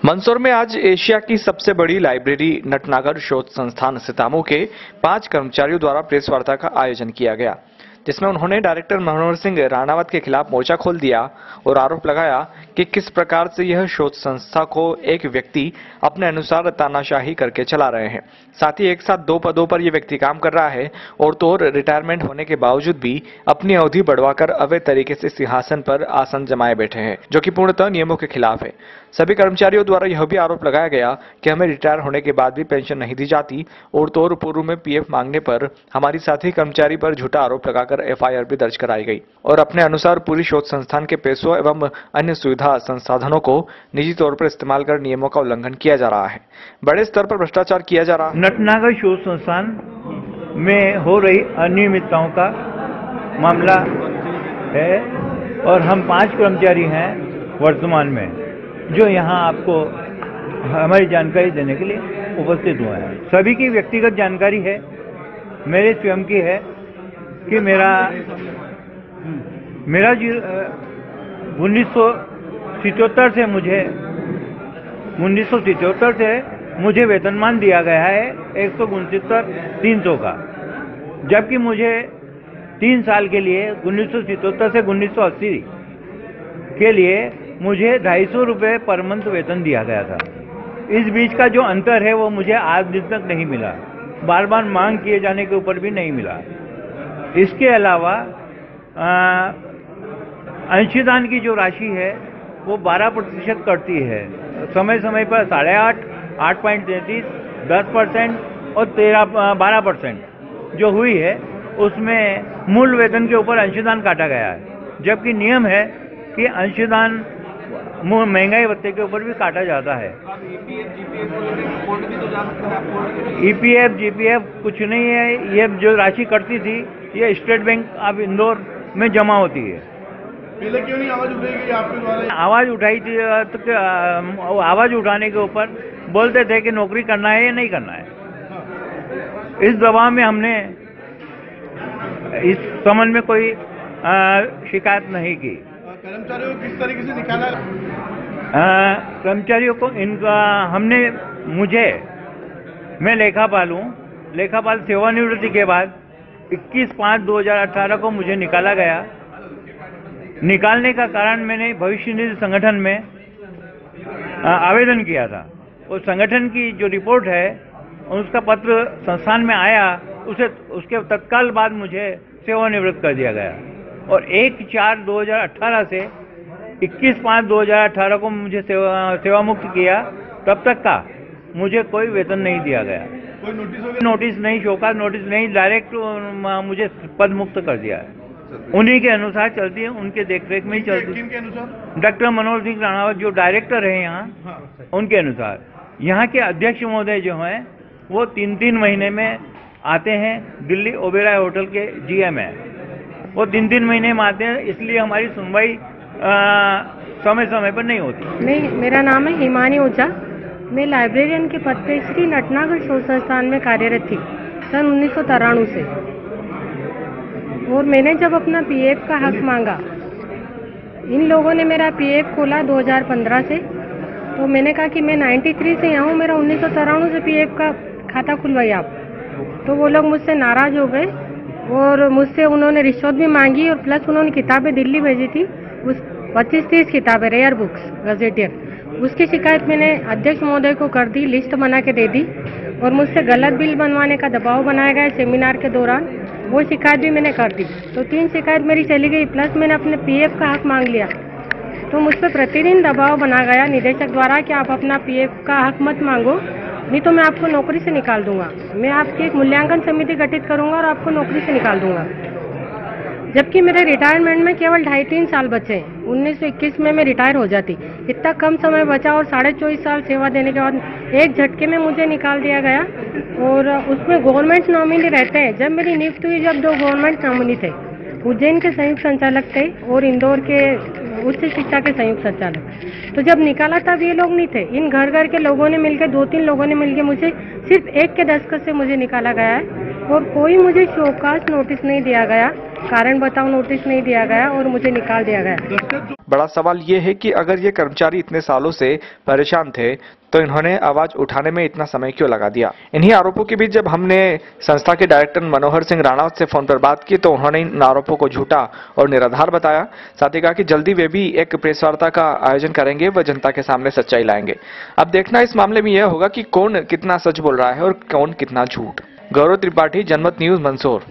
मंदसौर में आज एशिया की सबसे बड़ी लाइब्रेरी नटनागर शोध संस्थान सितामू के 5 कर्मचारियों द्वारा प्रेस वार्ता का आयोजन किया गया, जिसमें उन्होंने डायरेक्टर मनोहर सिंह राणावत के खिलाफ मोर्चा खोल दिया और आरोप लगाया कि किस प्रकार से यह शोध संस्था को एक व्यक्ति अपने अनुसार तानाशाही करके चला रहे हैं। साथ ही एक साथ 2 पदों पर यह व्यक्ति काम कर रहा है और तो और रिटायरमेंट होने के बावजूद भी अपनी अवधि बढ़वाकर अवैध तरीके से सिंहासन पर आसन जमाए बैठे हैं, जो कि पूर्णतः नियमों के खिलाफ है। सभी कर्मचारियों द्वारा यह भी आरोप लगाया गया कि हमें रिटायर होने के बाद भी पेंशन नहीं दी जाती और तो और पूर्व में पीएफ मांगने पर हमारी साथी कर्मचारी पर झूठा आरोप लगाकर एफआईआर भी दर्ज कराई गई और अपने अनुसार पूरी शोध संस्थान के पैसों एवं अन्य सुविधा संसाधनों को निजी तौर पर इस्तेमाल कर नियमों का उल्लंघन किया जा रहा है। बड़े स्तर पर भ्रष्टाचार किया जा रहा है। नटनागर शोध संस्थान में हो रही अनियमितताओं का मामला है और हम 5 कर्मचारी हैं वर्तमान में, जो यहाँ आपको हमारी जानकारी देने के लिए उपस्थित हुए हैं। सभी की व्यक्तिगत जानकारी है, मेरे स्वयं की है कि मेरा 1977 से मुझे वेतनमान दिया गया है 169,300 का, जबकि मुझे 3 साल के लिए 1977 से 1980 के लिए मुझे 250 रुपये पर मंथ वेतन दिया गया था। इस बीच का जो अंतर है वो मुझे आज दिन तक नहीं मिला, बार बार मांग किए जाने के ऊपर भी नहीं मिला। इसके अलावा अंशदान की जो राशि है वो 12% कटती है, समय समय पर 8.5, 8.33, 10% और 12% जो हुई है उसमें मूल वेतन के ऊपर अंशदान काटा गया है, जबकि नियम है कि अंशदान महंगाई भत्ते के ऊपर भी काटा जाता है। ईपीएफ जीपीएफ कुछ नहीं है, ये जो राशि कटती थी ये स्टेट बैंक ऑफ इंदौर में जमा होती है। पहले क्यों नहीं आवाज उठाई आपके द्वारा? आवाज उठाई थी तो आवाज उठाने के ऊपर बोलते थे कि नौकरी करना है या नहीं करना है। इस दबाव में हमने इस संबंध में कोई शिकायत नहीं की। कर्मचारियों को किस तरीके से निकाला? कर्मचारियों को इनका मैं लेखापाल हूँ। लेखापाल सेवानिवृत्ति के बाद 21/5/2018 को मुझे निकाला गया। निकालने का कारण मैंने भविष्य निधि संगठन में आवेदन किया था। उस संगठन की जो रिपोर्ट है उसका पत्र संस्थान में आया, उसके तत्काल बाद मुझे सेवानिवृत्त कर दिया गया और 1/4/2018 से 21/5/2018 को मुझे सेवा मुक्त किया। तब तक का मुझे कोई वेतन नहीं दिया गया, कोई नोटिस नहीं, शोकाज नोटिस नहीं, डायरेक्ट मुझे पद मुक्त कर दिया है। उन्हीं के अनुसार चलती है, उनके देखरेख में ही चलती है। के अनुसार डॉक्टर मनोहर सिंह राणावत जो डायरेक्टर है यहाँ, उनके अनुसार। यहाँ के अध्यक्ष महोदय जो हैं वो 3-3 महीने में आते हैं। दिल्ली ओबेरॉय होटल के जीएम है, वो 3-3 महीने में आते हैं, इसलिए हमारी सुनवाई समय समय पर नहीं होती। नहीं, मेरा नाम है हिमानी ओझा। मैं लाइब्रेरियन के पद पे श्री नटनागर शोध संस्थान में कार्यरत थी सन 1993 से। और मैंने जब अपना पीएफ का हक मांगा, इन लोगों ने मेरा पीएफ खोला 2015 से। तो मैंने कहा कि मैं 93 से यहाँ हूँ, मेरा 1993 से पीएफ का खाता खुलवाइए आप। तो वो लोग मुझसे नाराज हो गए और मुझसे उन्होंने रिश्वत भी मांगी और प्लस उन्होंने किताबें दिल्ली भेजी थी, उस 25-30 किताबें रेयर बुक्स गजेटियर। उसकी शिकायत मैंने अध्यक्ष महोदय को कर दी, लिस्ट बना के दे दी और मुझसे गलत बिल बनवाने का दबाव बनाया गया सेमिनार के दौरान, वो शिकायत भी मैंने कर दी। तो 3 शिकायत मेरी चली गई, प्लस मैंने अपने पीएफ का हक मांग लिया। तो मुझ पर प्रतिदिन दबाव बना गया निदेशक द्वारा कि आप अपना पीएफ का हक मत मांगो, नहीं तो मैं आपको नौकरी से निकाल दूंगा। मैं आपकी एक मूल्यांकन समिति गठित करूंगा और आपको नौकरी से निकाल दूंगा। जबकि मेरे रिटायरमेंट में केवल 2.5-3 साल बचे हैं। 1921 में मैं रिटायर हो जाती, इतना कम समय बचा और 24.5 साल सेवा देने के बाद एक झटके में मुझे निकाल दिया गया। और उसमें गवर्नमेंट नॉमिनी रहते हैं। जब मेरी नियुक्ति हुई, जब 2 गवर्नमेंट नॉमिनी थे, उज्जैन के संयुक्त संचालक थे और इंदौर के उच्च शिक्षा के संयुक्त संचालक। तो जब निकाला तब ये लोग नहीं थे। इन घर घर के लोगों ने मिलकर, 2-3 लोगों ने मिलकर मुझे सिर्फ एक के दस्तखत से मुझे निकाला गया है और कोई मुझे शोकाज नोटिस नहीं दिया गया कारण बताओ नोटिस नहीं दिया गया और मुझे निकाल दिया गया। बड़ा सवाल ये है कि अगर ये कर्मचारी इतने सालों से परेशान थे तो इन्होंने आवाज उठाने में इतना समय क्यों लगा दिया। इन्हीं आरोपों के बीच जब हमने संस्था के डायरेक्टर मनोहर सिंह राणावत से फोन पर बात की तो उन्होंने इन आरोपों को झूठा और निराधार बताया। साथ ही कहा कि जल्दी वे भी एक प्रेस वार्ता का आयोजन करेंगे व जनता के सामने सच्चाई लाएंगे। अब देखना इस मामले में यह होगा कि कौन कितना सच बोल रहा है और कौन कितना झूठ। गौरव त्रिपाठी, जनमत न्यूज, मंदसौर।